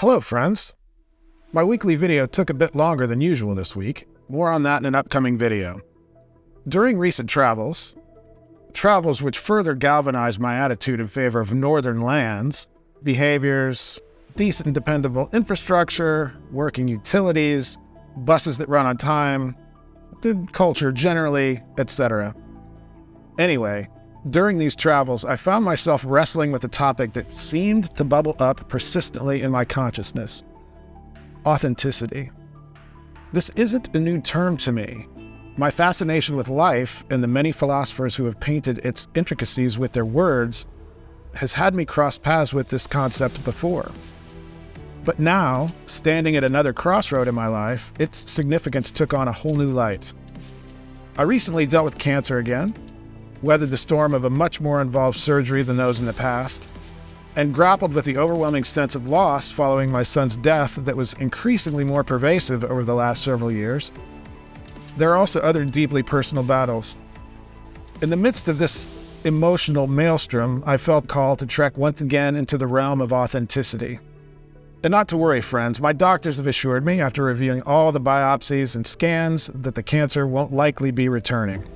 Hello, friends. My weekly video took a bit longer than usual this week. More on that in an upcoming video. During recent travels which further galvanized my attitude in favor of northern lands, behaviors, decent and dependable infrastructure, working utilities, buses that run on time, the culture generally, etc. Anyway, during these travels, I found myself wrestling with a topic that seemed to bubble up persistently in my consciousness: authenticity. This isn't a new term to me. My fascination with life and the many philosophers who have painted its intricacies with their words has had me cross paths with this concept before. But now, standing at another crossroad in my life, its significance took on a whole new light. I recently dealt with cancer again, weathered the storm of a much more involved surgery than those in the past, and grappled with the overwhelming sense of loss following my son's death that was increasingly more pervasive over the last several years. There are also other deeply personal battles. In the midst of this emotional maelstrom, I felt called to trek once again into the realm of authenticity. And not to worry, friends, my doctors have assured me, after reviewing all the biopsies and scans, that the cancer won't likely be returning.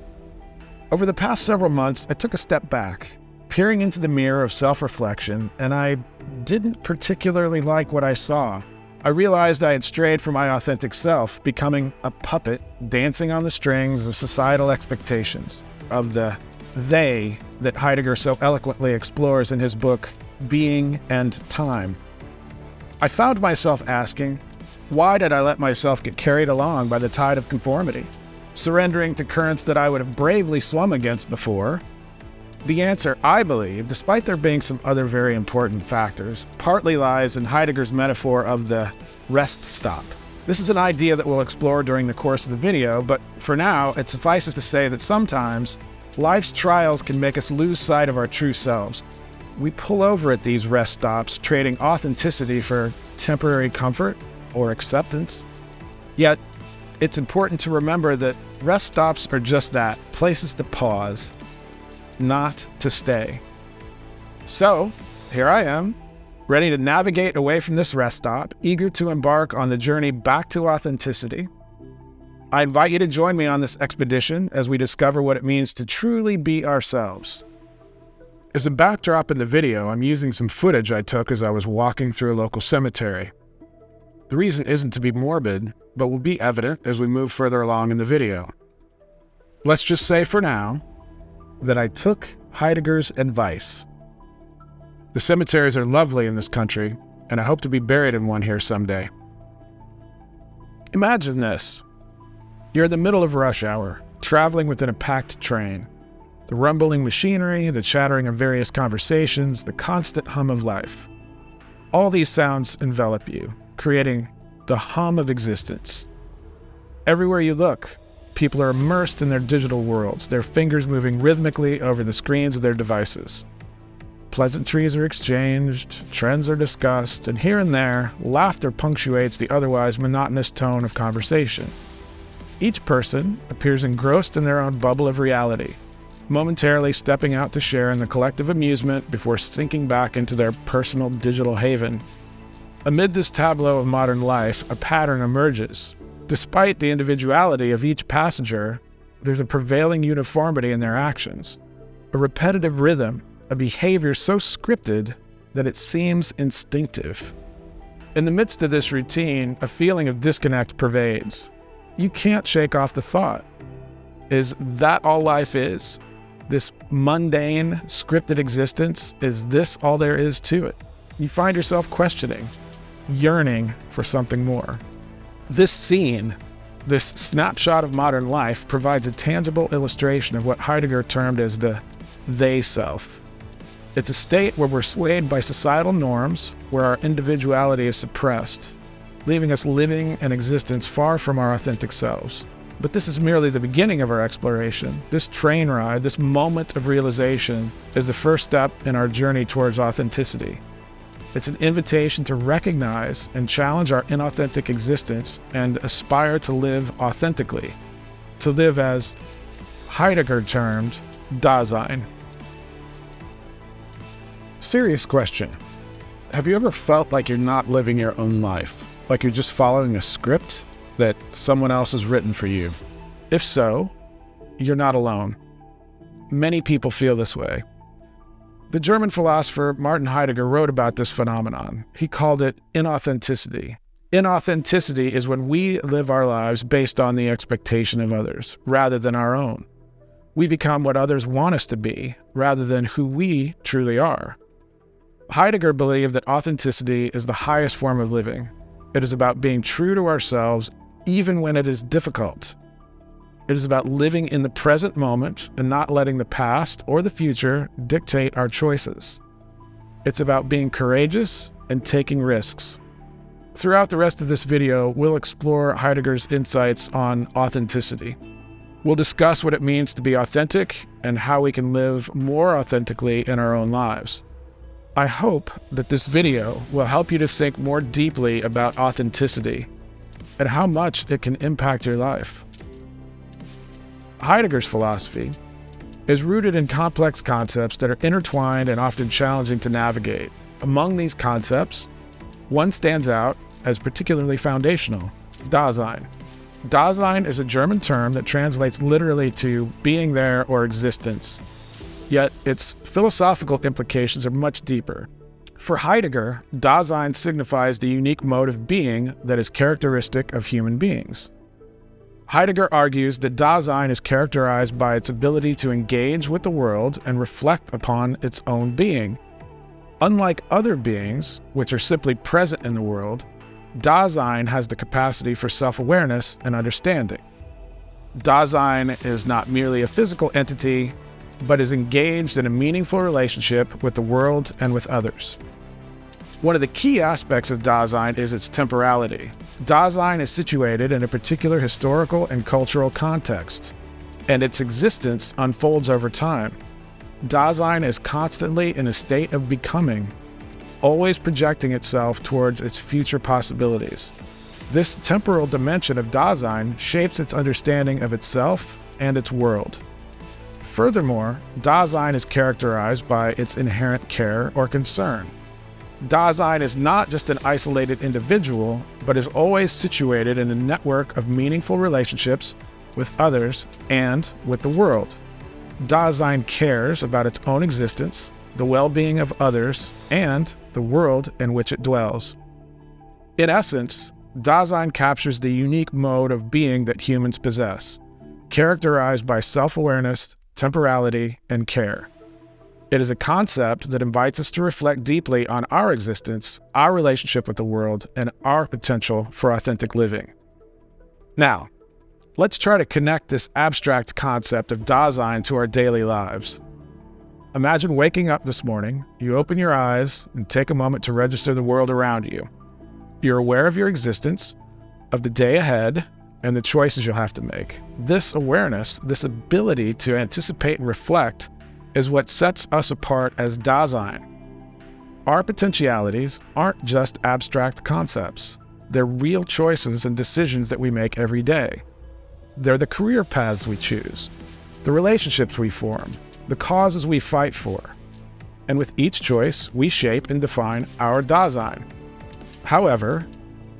Over the past several months, I took a step back, peering into the mirror of self-reflection, and I didn't particularly like what I saw. I realized I had strayed from my authentic self, becoming a puppet dancing on the strings of societal expectations, of the they that Heidegger so eloquently explores in his book, Being and Time. I found myself asking, why did I let myself get carried along by the tide of conformity, surrendering to currents that I would have bravely swum against before? The answer, I believe, despite there being some other very important factors, partly lies in Heidegger's metaphor of the rest stop. This is an idea that we'll explore during the course of the video, but for now, it suffices to say that sometimes life's trials can make us lose sight of our true selves. We pull over at these rest stops, trading authenticity for temporary comfort or acceptance. Yet, it's important to remember that rest stops are just that, places to pause, not to stay. So, here I am, ready to navigate away from this rest stop, eager to embark on the journey back to authenticity. I invite you to join me on this expedition as we discover what it means to truly be ourselves. As a backdrop in the video, I'm using some footage I took as I was walking through a local cemetery. The reason isn't to be morbid, but will be evident as we move further along in the video. Let's just say for now that I took Heidegger's advice. The cemeteries are lovely in this country, and I hope to be buried in one here someday. Imagine this. You're in the middle of rush hour, traveling within a packed train. The rumbling machinery, the chattering of various conversations, the constant hum of life. All these sounds envelop you, creating the hum of existence. Everywhere you look, people are immersed in their digital worlds, their fingers moving rhythmically over the screens of their devices. Pleasantries are exchanged, trends are discussed, and here and there, laughter punctuates the otherwise monotonous tone of conversation. Each person appears engrossed in their own bubble of reality, momentarily stepping out to share in the collective amusement before sinking back into their personal digital haven. Amid this tableau of modern life, a pattern emerges. Despite the individuality of each passenger, there's a prevailing uniformity in their actions, a repetitive rhythm, a behavior so scripted that it seems instinctive. In the midst of this routine, a feeling of disconnect pervades. You can't shake off the thought. Is that all life is? This mundane, scripted existence, is this all there is to it? You find yourself questioning, yearning for something more. This scene, this snapshot of modern life, provides a tangible illustration of what Heidegger termed as the they self. It's a state where we're swayed by societal norms, where our individuality is suppressed, leaving us living an existence far from our authentic selves. But this is merely the beginning of our exploration. This train ride, this moment of realization, is the first step in our journey towards authenticity. It's an invitation to recognize and challenge our inauthentic existence and aspire to live authentically, to live as Heidegger termed Dasein. Serious question. Have you ever felt like you're not living your own life? Like you're just following a script that someone else has written for you? If so, you're not alone. Many people feel this way. The German philosopher Martin Heidegger wrote about this phenomenon. He called it inauthenticity. Inauthenticity is when we live our lives based on the expectation of others, rather than our own. We become what others want us to be, rather than who we truly are. Heidegger believed that authenticity is the highest form of living. It is about being true to ourselves, even when it is difficult. It is about living in the present moment and not letting the past or the future dictate our choices. It's about being courageous and taking risks. Throughout the rest of this video, we'll explore Heidegger's insights on authenticity. We'll discuss what it means to be authentic and how we can live more authentically in our own lives. I hope that this video will help you to think more deeply about authenticity and how much it can impact your life. Heidegger's philosophy is rooted in complex concepts that are intertwined and often challenging to navigate. Among these concepts, one stands out as particularly foundational: Dasein. Dasein is a German term that translates literally to being there or existence. Yet its philosophical implications are much deeper. For Heidegger, Dasein signifies the unique mode of being that is characteristic of human beings. Heidegger argues that Dasein is characterized by its ability to engage with the world and reflect upon its own being. Unlike other beings, which are simply present in the world, Dasein has the capacity for self-awareness and understanding. Dasein is not merely a physical entity, but is engaged in a meaningful relationship with the world and with others. One of the key aspects of Dasein is its temporality. Dasein is situated in a particular historical and cultural context, and its existence unfolds over time. Dasein is constantly in a state of becoming, always projecting itself towards its future possibilities. This temporal dimension of Dasein shapes its understanding of itself and its world. Furthermore, Dasein is characterized by its inherent care or concern. Dasein is not just an isolated individual, but is always situated in a network of meaningful relationships with others and with the world. Dasein cares about its own existence, the well-being of others, and the world in which it dwells. In essence, Dasein captures the unique mode of being that humans possess, characterized by self-awareness, temporality, and care. It is a concept that invites us to reflect deeply on our existence, our relationship with the world, and our potential for authentic living. Now, let's try to connect this abstract concept of Dasein to our daily lives. Imagine waking up this morning, you open your eyes and take a moment to register the world around you. You're aware of your existence, of the day ahead, and the choices you'll have to make. This awareness, this ability to anticipate and reflect, is what sets us apart as Dasein. Our potentialities aren't just abstract concepts. They're real choices and decisions that we make every day. They're the career paths we choose, the relationships we form, the causes we fight for. And with each choice, we shape and define our Dasein. However,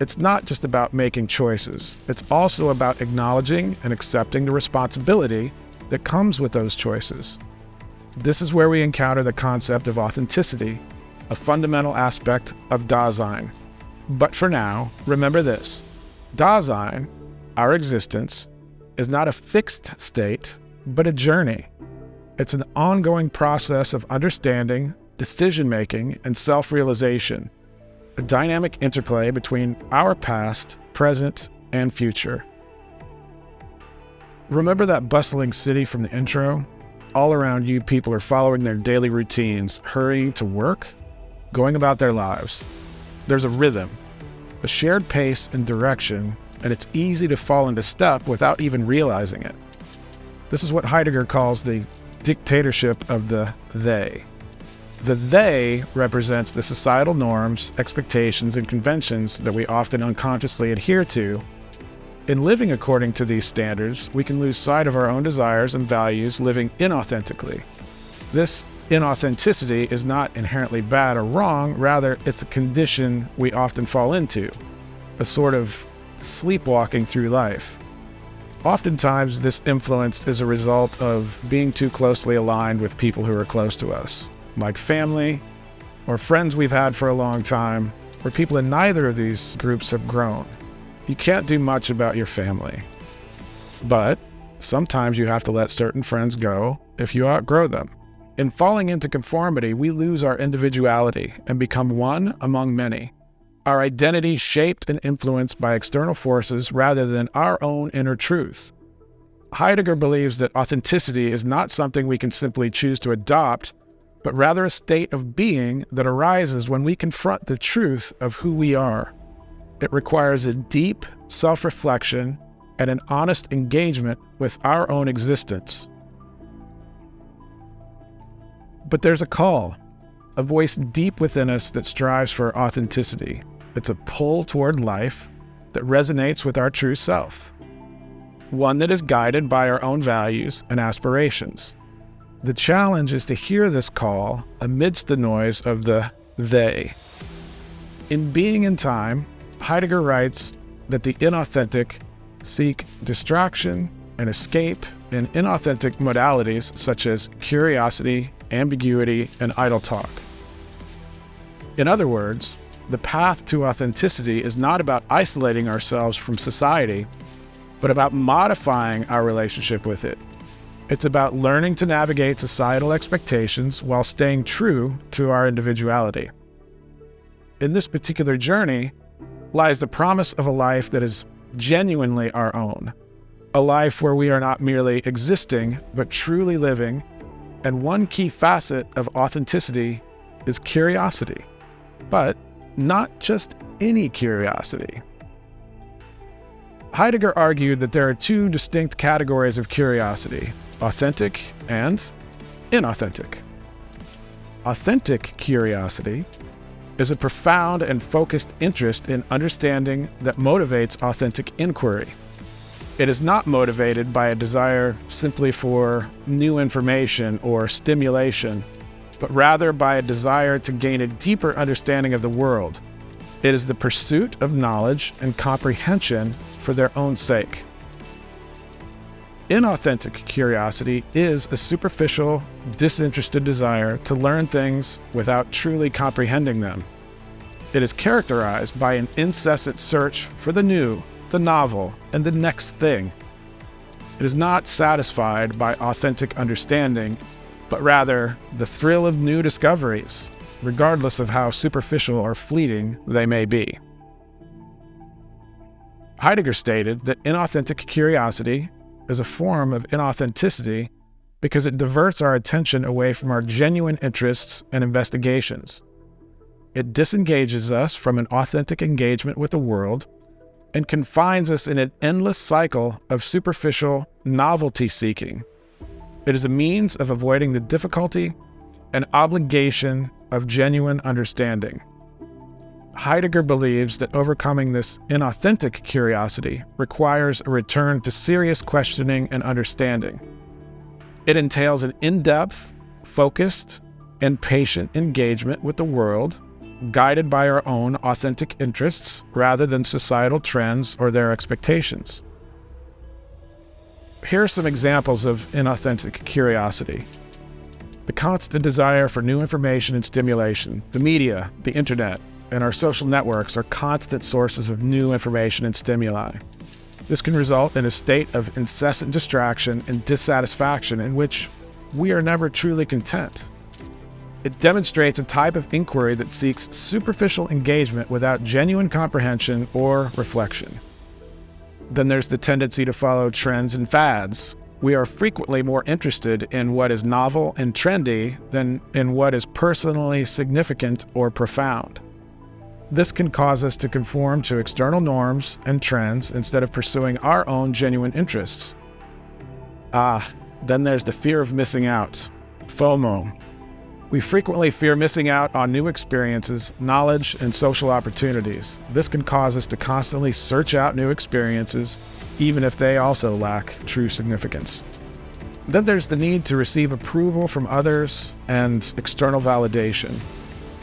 it's not just about making choices. It's also about acknowledging and accepting the responsibility that comes with those choices. This is where we encounter the concept of authenticity, a fundamental aspect of Dasein. But for now, remember this: Dasein, our existence, is not a fixed state, but a journey. It's an ongoing process of understanding, decision-making, and self-realization, a dynamic interplay between our past, present, and future. Remember that bustling city from the intro? All around you, people are following their daily routines, hurrying to work, going about their lives. There's a rhythm, a shared pace and direction, and it's easy to fall into step without even realizing it. This is what Heidegger calls the dictatorship of the they. The they represents the societal norms, expectations, and conventions that we often unconsciously adhere to. In living according to these standards, we can lose sight of our own desires and values, living inauthentically. This inauthenticity is not inherently bad or wrong, rather it's a condition we often fall into, a sort of sleepwalking through life. Oftentimes this influence is a result of being too closely aligned with people who are close to us, like family, or friends we've had for a long time, or people in neither of these groups have grown. You can't do much about your family, but sometimes you have to let certain friends go if you outgrow them. In falling into conformity, we lose our individuality and become one among many. Our identity shaped and influenced by external forces rather than our own inner truth. Heidegger believes that authenticity is not something we can simply choose to adopt, but rather a state of being that arises when we confront the truth of who we are. It requires a deep self-reflection and an honest engagement with our own existence. But there's a call, a voice deep within us that strives for authenticity. It's a pull toward life that resonates with our true self, one that is guided by our own values and aspirations. The challenge is to hear this call amidst the noise of the they. In Being in Time, Heidegger writes that the inauthentic seek distraction and escape in inauthentic modalities such as curiosity, ambiguity, and idle talk. In other words, the path to authenticity is not about isolating ourselves from society, but about modifying our relationship with it. It's about learning to navigate societal expectations while staying true to our individuality. In this particular journey lies the promise of a life that is genuinely our own, a life where we are not merely existing, but truly living. And one key facet of authenticity is curiosity, but not just any curiosity. Heidegger argued that there are two distinct categories of curiosity, authentic and inauthentic. Authentic curiosity is a profound and focused interest in understanding that motivates authentic inquiry. It is not motivated by a desire simply for new information or stimulation, but rather by a desire to gain a deeper understanding of the world. It is the pursuit of knowledge and comprehension for their own sake. Inauthentic curiosity is a superficial, disinterested desire to learn things without truly comprehending them. It is characterized by an incessant search for the new, the novel, and the next thing. It is not satisfied by authentic understanding, but rather the thrill of new discoveries, regardless of how superficial or fleeting they may be. Heidegger stated that inauthentic curiosity is a form of inauthenticity because it diverts our attention away from our genuine interests and investigations. It disengages us from an authentic engagement with the world and confines us in an endless cycle of superficial novelty seeking. It is a means of avoiding the difficulty and obligation of genuine understanding. Heidegger believes that overcoming this inauthentic curiosity requires a return to serious questioning and understanding. It entails an in-depth, focused, and patient engagement with the world, guided by our own authentic interests rather than societal trends or their expectations. Here are some examples of inauthentic curiosity. The constant desire for new information and stimulation. The media, the internet, and our social networks are constant sources of new information and stimuli. This can result in a state of incessant distraction and dissatisfaction in which we are never truly content. It demonstrates a type of inquiry that seeks superficial engagement without genuine comprehension or reflection. Then there's the tendency to follow trends and fads. We are frequently more interested in what is novel and trendy than in what is personally significant or profound. This can cause us to conform to external norms and trends instead of pursuing our own genuine interests. Then there's the fear of missing out, FOMO. We frequently fear missing out on new experiences, knowledge, and social opportunities. This can cause us to constantly search out new experiences, even if they also lack true significance. Then there's the need to receive approval from others and external validation.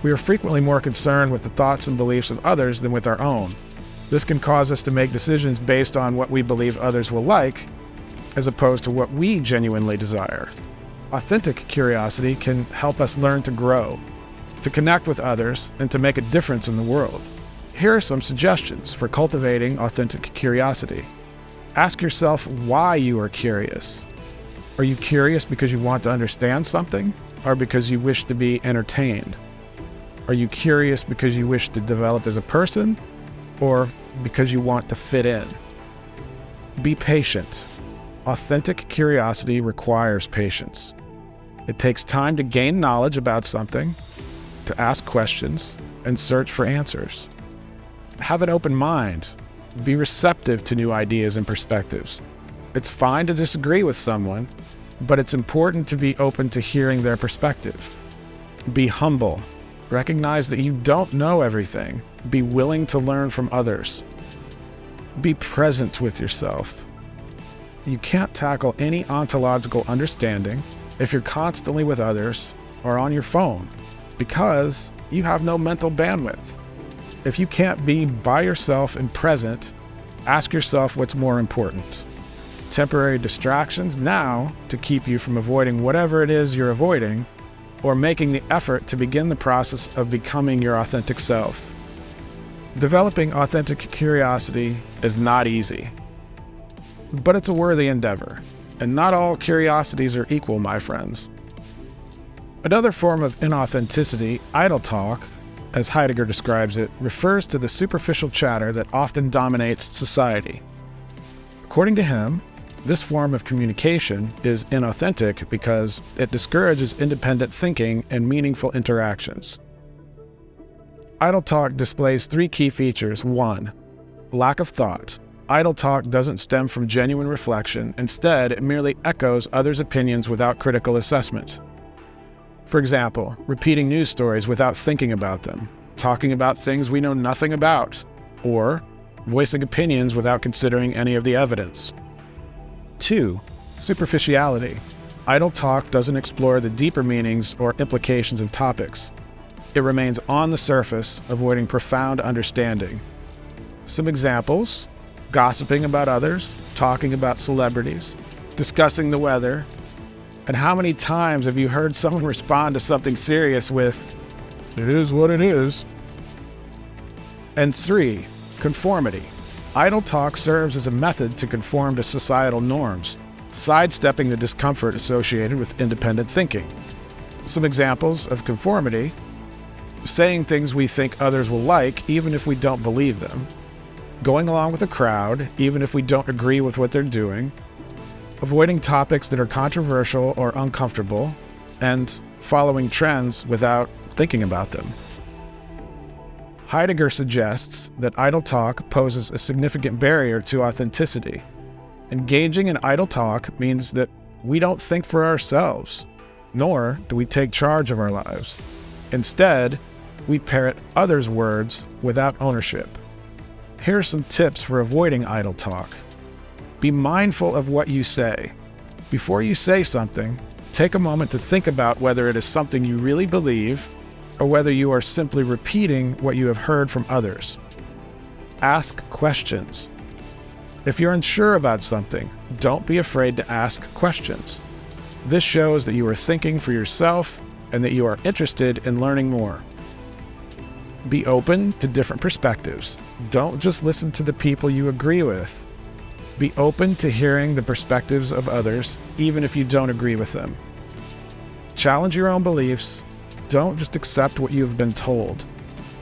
We are frequently more concerned with the thoughts and beliefs of others than with our own. This can cause us to make decisions based on what we believe others will like, as opposed to what we genuinely desire. Authentic curiosity can help us learn to grow, to connect with others, and to make a difference in the world. Here are some suggestions for cultivating authentic curiosity. Ask yourself why you are curious. Are you curious because you want to understand something, or because you wish to be entertained? Are you curious because you wish to develop as a person, or because you want to fit in? Be patient. Authentic curiosity requires patience. It takes time to gain knowledge about something, to ask questions, and search for answers. Have an open mind. Be receptive to new ideas and perspectives. It's fine to disagree with someone, but it's important to be open to hearing their perspective. Be humble. Recognize that you don't know everything. Be willing to learn from others. Be present with yourself. You can't tackle any ontological understanding if you're constantly with others or on your phone, because you have no mental bandwidth. If you can't be by yourself and present, ask yourself what's more important. Temporary distractions now to keep you from avoiding whatever it is you're avoiding, or making the effort to begin the process of becoming your authentic self. Developing authentic curiosity is not easy, but it's a worthy endeavor, and not all curiosities are equal, my friends. Another form of inauthenticity, idle talk, as Heidegger describes it, refers to the superficial chatter that often dominates society. According to him, this form of communication is inauthentic because it discourages independent thinking and meaningful interactions. Idle talk displays three key features. 1. Lack of thought. Idle talk doesn't stem from genuine reflection. Instead, it merely echoes others' opinions without critical assessment. For example, repeating news stories without thinking about them, talking about things we know nothing about, or voicing opinions without considering any of the evidence. 2. Superficiality. Idle talk doesn't explore the deeper meanings or implications of topics. It remains on the surface, avoiding profound understanding. Some examples: gossiping about others, talking about celebrities, discussing the weather. And how many times have you heard someone respond to something serious with, "It is what it is"? And 3. Conformity. Idle talk serves as a method to conform to societal norms, sidestepping the discomfort associated with independent thinking. Some examples of conformity: saying things we think others will like even if we don't believe them, going along with the crowd even if we don't agree with what they're doing, avoiding topics that are controversial or uncomfortable, and following trends without thinking about them. Heidegger suggests that idle talk poses a significant barrier to authenticity. Engaging in idle talk means that we don't think for ourselves, nor do we take charge of our lives. Instead, we parrot others' words without ownership. Here are some tips for avoiding idle talk. Be mindful of what you say. Before you say something, take a moment to think about whether it is something you really believe or whether you are simply repeating what you have heard from others. Ask questions. If you're unsure about something, don't be afraid to ask questions. This shows that you are thinking for yourself and that you are interested in learning more. Be open to different perspectives. Don't just listen to the people you agree with. Be open to hearing the perspectives of others, even if you don't agree with them. Challenge your own beliefs. Don't just accept what you have been told.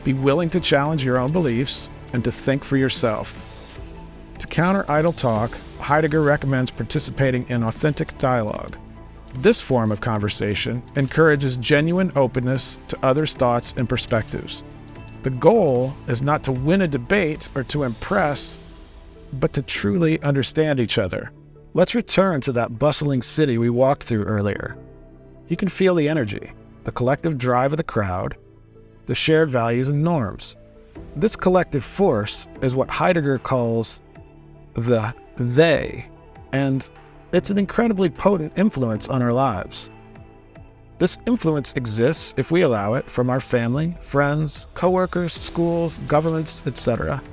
Be willing to challenge your own beliefs and to think for yourself. To counter idle talk, Heidegger recommends participating in authentic dialogue. This form of conversation encourages genuine openness to others' thoughts and perspectives. The goal is not to win a debate or to impress, but to truly understand each other. Let's return to that bustling city we walked through earlier. You can feel the energy, the collective drive of the crowd, the shared values and norms. This collective force is what Heidegger calls the they, and It's an incredibly potent influence on our lives. This influence exists, if we allow it, from our family, friends, coworkers, schools, governments, etc.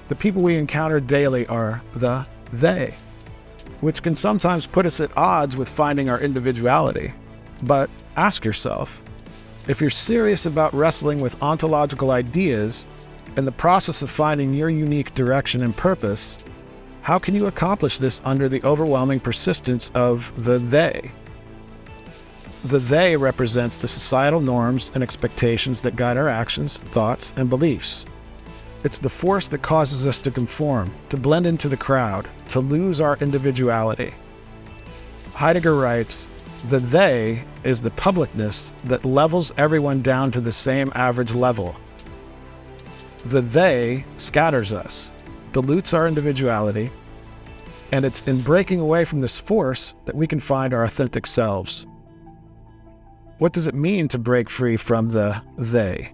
The people we encounter daily are the they, which can sometimes put us at odds with finding our individuality. But ask yourself, if you're serious about wrestling with ontological ideas in the process of finding your unique direction and purpose, how can you accomplish this under the overwhelming persistence of the they? The they represents the societal norms and expectations that guide our actions, thoughts, and beliefs. It's the force that causes us to conform, to blend into the crowd, to lose our individuality. Heidegger writes, "The they is the publicness that levels everyone down to the same average level. The they scatters us, dilutes our individuality, and it's in breaking away from this force that we can find our authentic selves." What does it mean to break free from the they?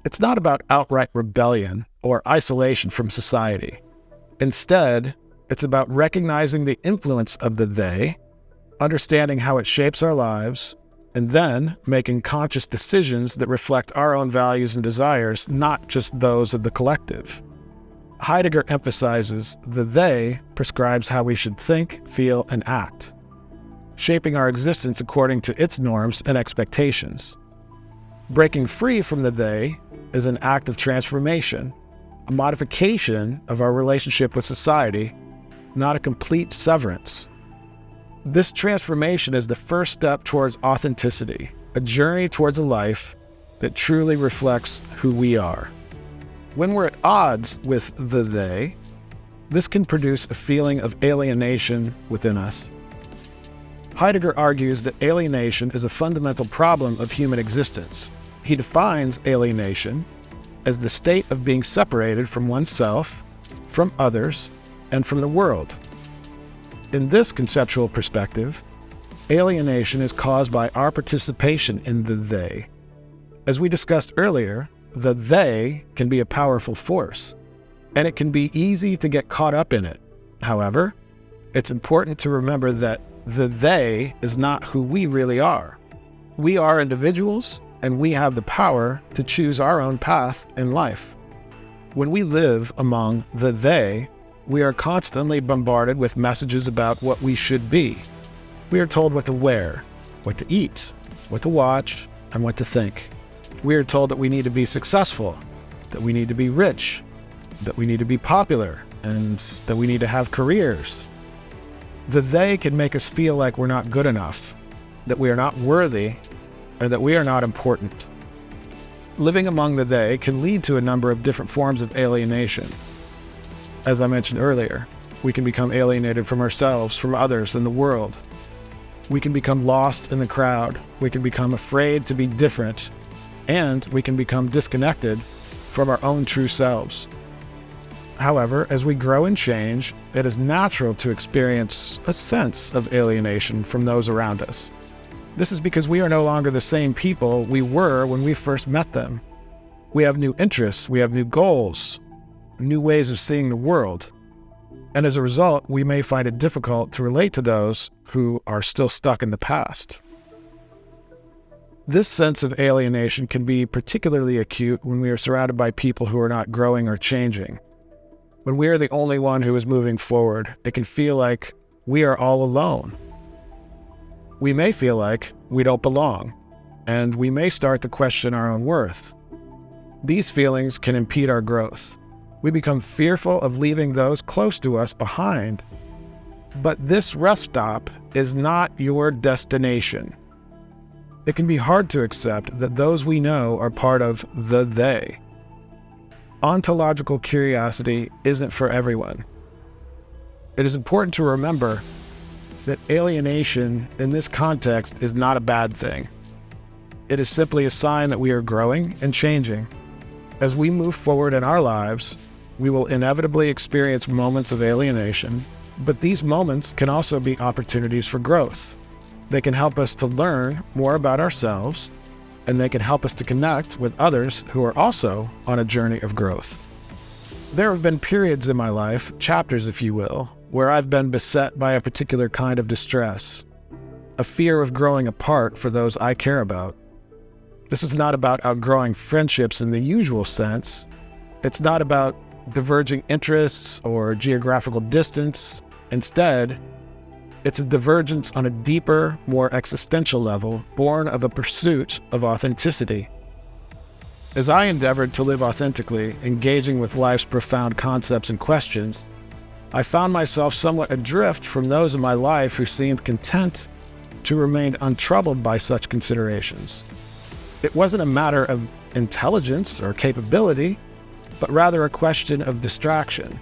It's not about outright rebellion or isolation from society. Instead, it's about recognizing the influence of the they, understanding how it shapes our lives, and then making conscious decisions that reflect our own values and desires, not just those of the collective. Heidegger emphasizes the they prescribes how we should think, feel, and act, shaping our existence according to its norms and expectations. Breaking free from the they is an act of transformation, a modification of our relationship with society, not a complete severance. This transformation is the first step towards authenticity, a journey towards a life that truly reflects who we are. When we're at odds with the they, this can produce a feeling of alienation within us. Heidegger argues that alienation is a fundamental problem of human existence. He defines alienation as the state of being separated from oneself, from others, and from the world. In this conceptual perspective, alienation is caused by our participation in the they. As we discussed earlier, the they can be a powerful force, and it can be easy to get caught up in it. However, it's important to remember that the they is not who we really are. We are individuals, and we have the power to choose our own path in life. When we live among the they, we are constantly bombarded with messages about what we should be. We are told what to wear, what to eat, what to watch, and what to think. We are told that we need to be successful, that we need to be rich, that we need to be popular, and that we need to have careers. The they can make us feel like we're not good enough, that we are not worthy, and that we are not important. Living among the they can lead to a number of different forms of alienation. As I mentioned earlier, we can become alienated from ourselves, from others, and the world. We can become lost in the crowd. We can become afraid to be different, and we can become disconnected from our own true selves. However, as we grow and change, it is natural to experience a sense of alienation from those around us. This is because we are no longer the same people we were when we first met them. We have new interests, we have new goals, new ways of seeing the world. And as a result, we may find it difficult to relate to those who are still stuck in the past. This sense of alienation can be particularly acute when we are surrounded by people who are not growing or changing. When we are the only one who is moving forward, it can feel like we are all alone. We may feel like we don't belong, and we may start to question our own worth. These feelings can impede our growth. We become fearful of leaving those close to us behind. But this rest stop is not your destination. It can be hard to accept that those we know are part of the they. Ontological curiosity isn't for everyone. It is important to remember that alienation in this context is not a bad thing. It is simply a sign that we are growing and changing. As we move forward in our lives, we will inevitably experience moments of alienation, but these moments can also be opportunities for growth. They can help us to learn more about ourselves, and they can help us to connect with others who are also on a journey of growth. There have been periods in my life, chapters if you will, where I've been beset by a particular kind of distress, a fear of growing apart for those I care about. This is not about outgrowing friendships in the usual sense. It's not about diverging interests or geographical distance. Instead, it's a divergence on a deeper, more existential level, born of a pursuit of authenticity. As I endeavored to live authentically, engaging with life's profound concepts and questions, I found myself somewhat adrift from those in my life who seemed content to remain untroubled by such considerations. It wasn't a matter of intelligence or capability, but rather a question of distraction.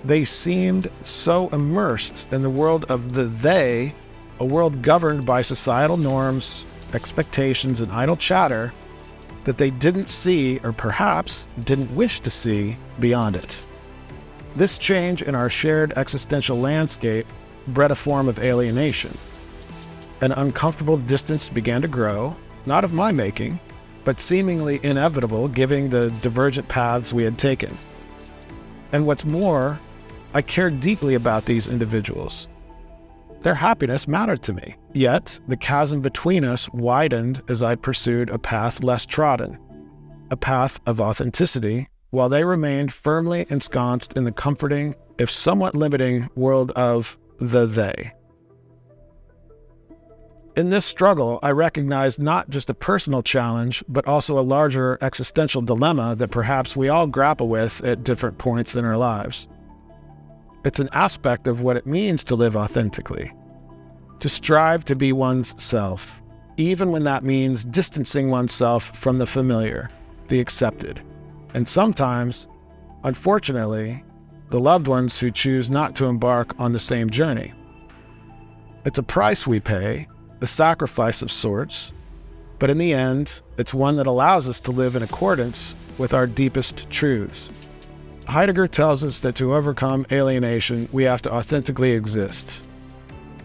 They seemed so immersed in the world of the they, a world governed by societal norms, expectations, and idle chatter, that they didn't see, or perhaps didn't wish to see, beyond it. This change in our shared existential landscape bred a form of alienation. An uncomfortable distance began to grow, not of my making, but seemingly inevitable given the divergent paths we had taken. And what's more, I cared deeply about these individuals. Their happiness mattered to me, yet the chasm between us widened as I pursued a path less trodden, a path of authenticity, while they remained firmly ensconced in the comforting, if somewhat limiting, world of the they. In this struggle, I recognized not just a personal challenge, but also a larger existential dilemma that perhaps we all grapple with at different points in our lives. It's an aspect of what it means to live authentically, to strive to be one's self, even when that means distancing oneself from the familiar, the accepted, and sometimes, unfortunately, the loved ones who choose not to embark on the same journey. It's a price we pay, a sacrifice of sorts, but in the end, it's one that allows us to live in accordance with our deepest truths. Heidegger tells us that to overcome alienation, we have to authentically exist.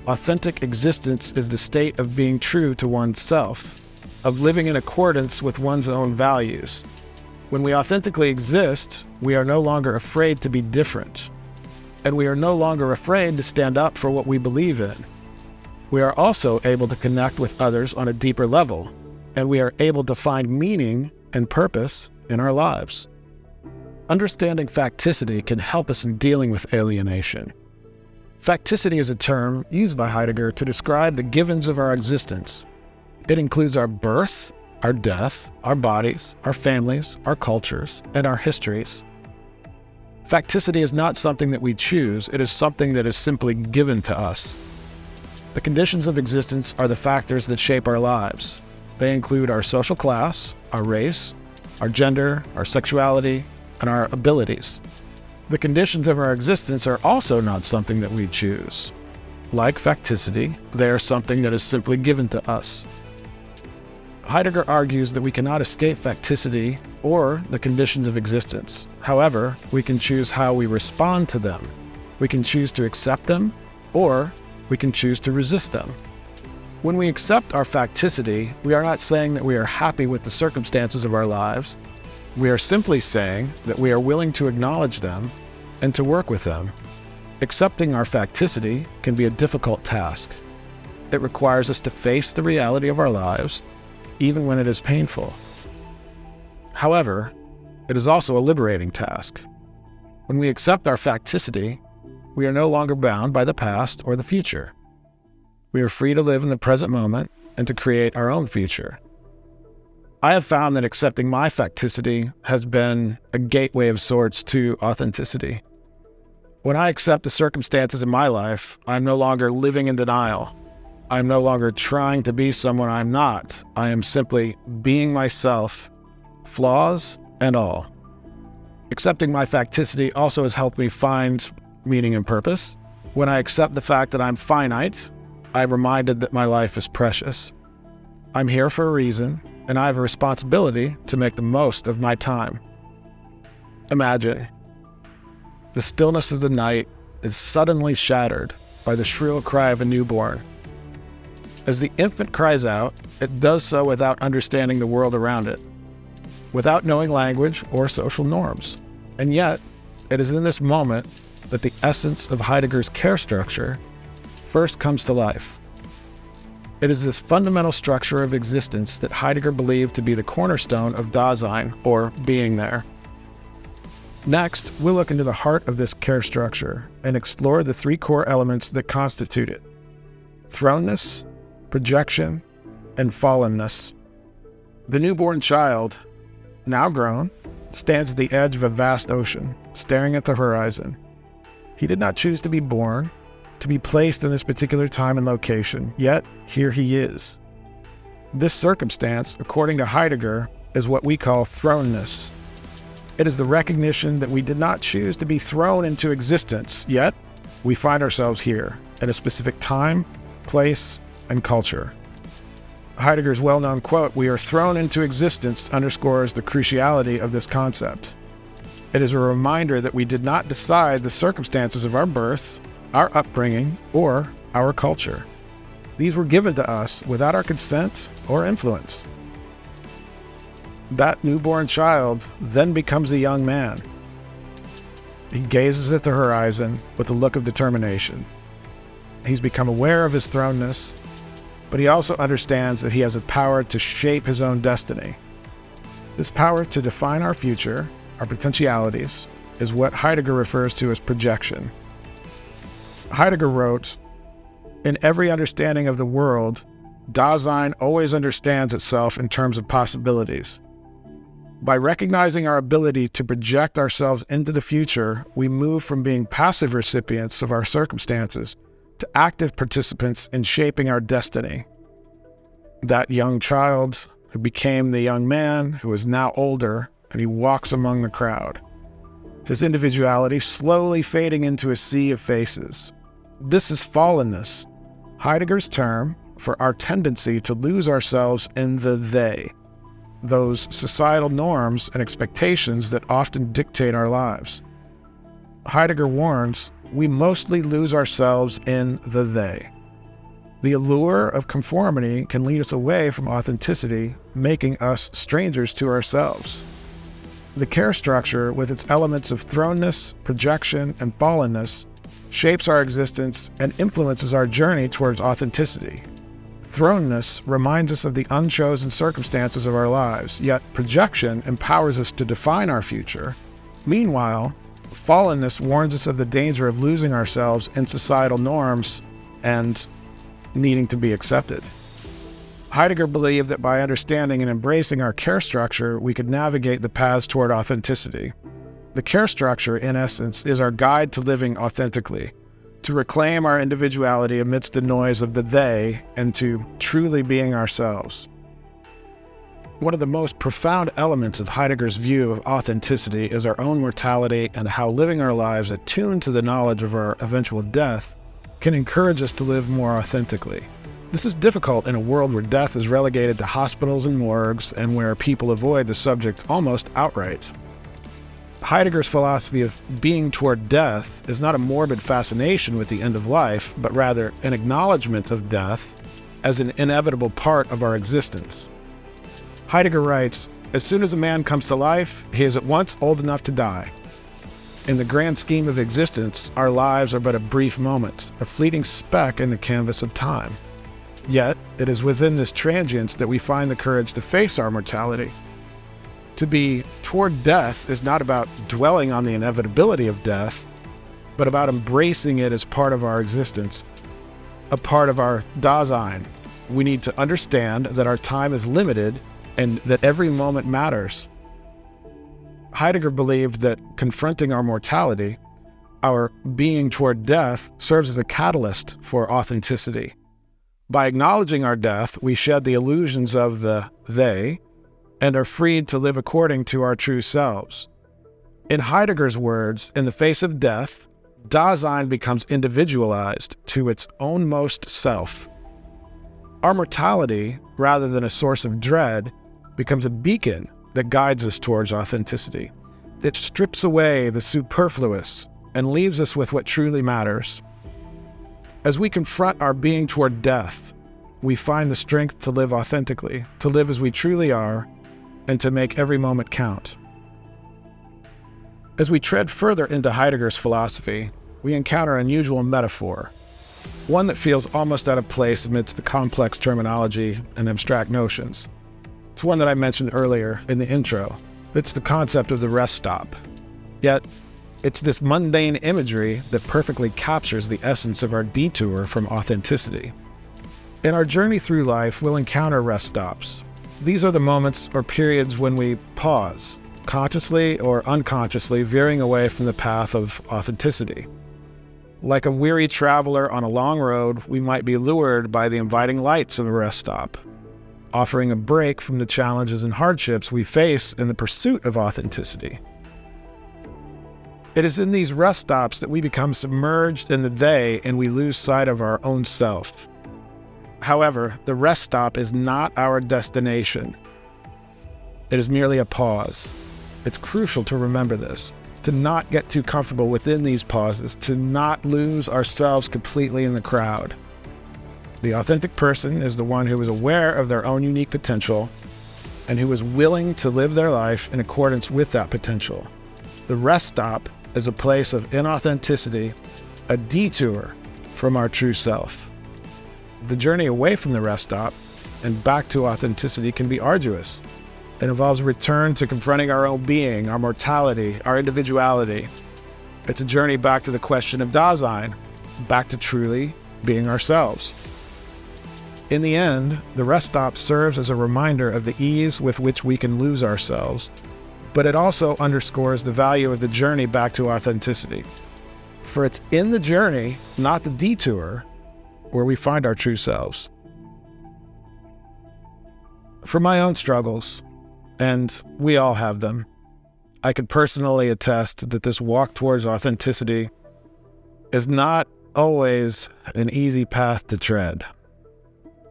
Authentic existence is the state of being true to oneself, of living in accordance with one's own values. When we authentically exist, we are no longer afraid to be different, and we are no longer afraid to stand up for what we believe in. We are also able to connect with others on a deeper level, and we are able to find meaning and purpose in our lives. Understanding facticity can help us in dealing with alienation. Facticity is a term used by Heidegger to describe the givens of our existence. It includes our birth, our death, our bodies, our families, our cultures, and our histories. Facticity is not something that we choose, it is something that is simply given to us. The conditions of existence are the factors that shape our lives. They include our social class, our race, our gender, our sexuality, and our abilities. The conditions of our existence are also not something that we choose. Like facticity, they are something that is simply given to us. Heidegger argues that we cannot escape facticity or the conditions of existence. However, we can choose how we respond to them. We can choose to accept them, or we can choose to resist them. When we accept our facticity, we are not saying that we are happy with the circumstances of our lives. We are simply saying that we are willing to acknowledge them and to work with them. Accepting our facticity can be a difficult task. It requires us to face the reality of our lives, even when it is painful. However, it is also a liberating task. When we accept our facticity, we are no longer bound by the past or the future. We are free to live in the present moment and to create our own future. I have found that accepting my facticity has been a gateway of sorts to authenticity. When I accept the circumstances in my life, I'm no longer living in denial. I'm no longer trying to be someone I'm not. I am simply being myself, flaws and all. Accepting my facticity also has helped me find meaning and purpose. When I accept the fact that I'm finite, I'm reminded that my life is precious. I'm here for a reason, and I have a responsibility to make the most of my time. Imagine, the stillness of the night is suddenly shattered by the shrill cry of a newborn. As the infant cries out, it does so without understanding the world around it, without knowing language or social norms. And yet, it is in this moment that the essence of Heidegger's care structure first comes to life. It is this fundamental structure of existence that Heidegger believed to be the cornerstone of Dasein, or being there. Next, we'll look into the heart of this care structure and explore the three core elements that constitute it: thrownness, projection, and fallenness. The newborn child, now grown, stands at the edge of a vast ocean, staring at the horizon. He did not choose to be born, to be placed in this particular time and location, yet here he is. This circumstance, according to Heidegger, is what we call thrownness. It is the recognition that we did not choose to be thrown into existence, yet we find ourselves here, at a specific time, place, and culture. Heidegger's well-known quote, "We are thrown into existence," underscores the cruciality of this concept. It is a reminder that we did not decide the circumstances of our birth, our upbringing, or our culture. These were given to us without our consent or influence. That newborn child then becomes a young man. He gazes at the horizon with a look of determination. He's become aware of his thrownness, but he also understands that he has a power to shape his own destiny. This power to define our future, our potentialities, is what Heidegger refers to as projection. Heidegger wrote, "In every understanding of the world, Dasein always understands itself in terms of possibilities. By recognizing our ability to project ourselves into the future, we move from being passive recipients of our circumstances to active participants in shaping our destiny." That young child who became the young man who is now older, and he walks among the crowd, his individuality slowly fading into a sea of faces. This is fallenness, Heidegger's term for our tendency to lose ourselves in the they, those societal norms and expectations that often dictate our lives. Heidegger warns, we mostly lose ourselves in the they. The allure of conformity can lead us away from authenticity, making us strangers to ourselves. The care structure, with its elements of thrownness, projection, and fallenness, shapes our existence and influences our journey towards authenticity. Thrownness reminds us of the unchosen circumstances of our lives, yet projection empowers us to define our future. Meanwhile, fallenness warns us of the danger of losing ourselves in societal norms and needing to be accepted. Heidegger believed that by understanding and embracing our care structure, we could navigate the paths toward authenticity. The care structure, in essence, is our guide to living authentically, to reclaim our individuality amidst the noise of the they, and to truly being ourselves. One of the most profound elements of Heidegger's view of authenticity is our own mortality and how living our lives attuned to the knowledge of our eventual death can encourage us to live more authentically. This is difficult in a world where death is relegated to hospitals and morgues and where people avoid the subject almost outright. Heidegger's philosophy of being toward death is not a morbid fascination with the end of life, but rather an acknowledgement of death as an inevitable part of our existence. Heidegger writes, "As soon as a man comes to life, he is at once old enough to die. In the grand scheme of existence, our lives are but a brief moment, a fleeting speck in the canvas of time. Yet, it is within this transience that we find the courage to face our mortality. To be toward death is not about dwelling on the inevitability of death, but about embracing it as part of our existence, a part of our Dasein. We need to understand that our time is limited and that every moment matters." Heidegger believed that confronting our mortality, our being toward death, serves as a catalyst for authenticity. By acknowledging our death, we shed the illusions of the they and are freed to live according to our true selves. In Heidegger's words, in the face of death, Dasein becomes individualized to its own most self. Our mortality, rather than a source of dread, becomes a beacon that guides us towards authenticity. It strips away the superfluous and leaves us with what truly matters. As we confront our being toward death, we find the strength to live authentically, to live as we truly are, and to make every moment count. As we tread further into Heidegger's philosophy, we encounter an unusual metaphor, one that feels almost out of place amidst the complex terminology and abstract notions. It's one that I mentioned earlier in the intro. It's the concept of the rest stop. Yet, it's this mundane imagery that perfectly captures the essence of our detour from authenticity. In our journey through life, we'll encounter rest stops. These are the moments or periods when we pause, consciously or unconsciously veering away from the path of authenticity. Like a weary traveler on a long road, we might be lured by the inviting lights of a rest stop, offering a break from the challenges and hardships we face in the pursuit of authenticity. It is in these rest stops that we become submerged in the they and we lose sight of our own self. However, the rest stop is not our destination. It is merely a pause. It's crucial to remember this, to not get too comfortable within these pauses, to not lose ourselves completely in the crowd. The authentic person is the one who is aware of their own unique potential and who is willing to live their life in accordance with that potential. The rest stop is a place of inauthenticity, a detour from our true self. The journey away from the rest stop and back to authenticity can be arduous. It involves a return to confronting our own being, our mortality, our individuality. It's a journey back to the question of Dasein, back to truly being ourselves. In the end, the rest stop serves as a reminder of the ease with which we can lose ourselves, but it also underscores the value of the journey back to authenticity. For it's in the journey, not the detour, where we find our true selves. For my own struggles, and we all have them, I can personally attest that this walk towards authenticity is not always an easy path to tread.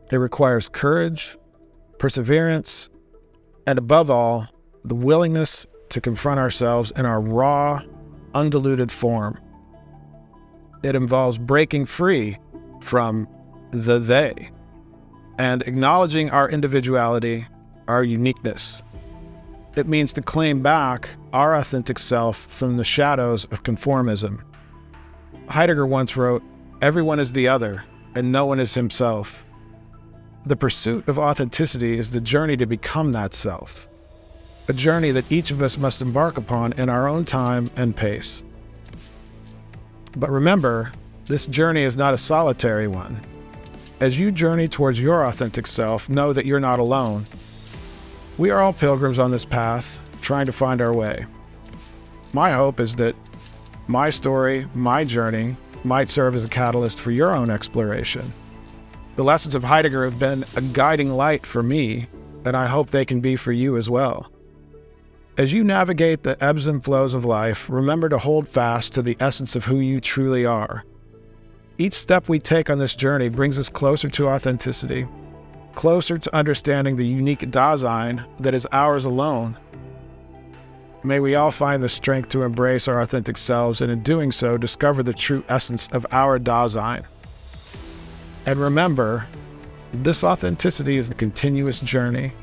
It requires courage, perseverance, and above all, the willingness to confront ourselves in our raw, undiluted form. It involves breaking free from the they and acknowledging our individuality, our uniqueness. It means to claim back our authentic self from the shadows of conformism. Heidegger once wrote, "Everyone is the other, and no one is himself." The pursuit of authenticity is the journey to become that self, a journey that each of us must embark upon in our own time and pace. But remember, this journey is not a solitary one. As you journey towards your authentic self, know that you're not alone. We are all pilgrims on this path, trying to find our way. My hope is that my story, my journey, might serve as a catalyst for your own exploration. The lessons of Heidegger have been a guiding light for me, and I hope they can be for you as well. As you navigate the ebbs and flows of life, remember to hold fast to the essence of who you truly are. Each step we take on this journey brings us closer to authenticity, closer to understanding the unique Dasein that is ours alone. May we all find the strength to embrace our authentic selves, and in doing so, discover the true essence of our Dasein. And remember, this authenticity is a continuous journey.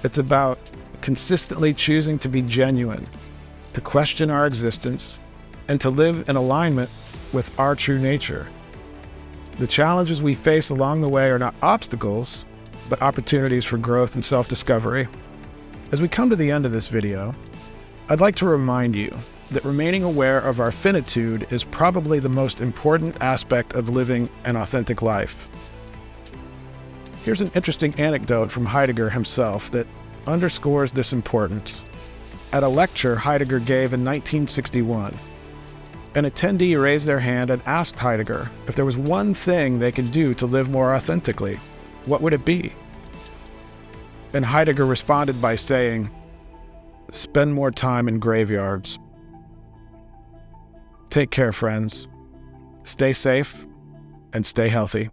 It's about consistently choosing to be genuine, to question our existence, and to live in alignment with our true nature. The challenges we face along the way are not obstacles, but opportunities for growth and self-discovery. As we come to the end of this video, I'd like to remind you that remaining aware of our finitude is probably the most important aspect of living an authentic life. Here's an interesting anecdote from Heidegger himself that underscores this importance. At a lecture Heidegger gave in 1961, an attendee raised their hand and asked Heidegger if there was one thing they could do to live more authentically. What would it be? And Heidegger responded by saying, "Spend more time in graveyards." Take care, friends. Stay safe and stay healthy.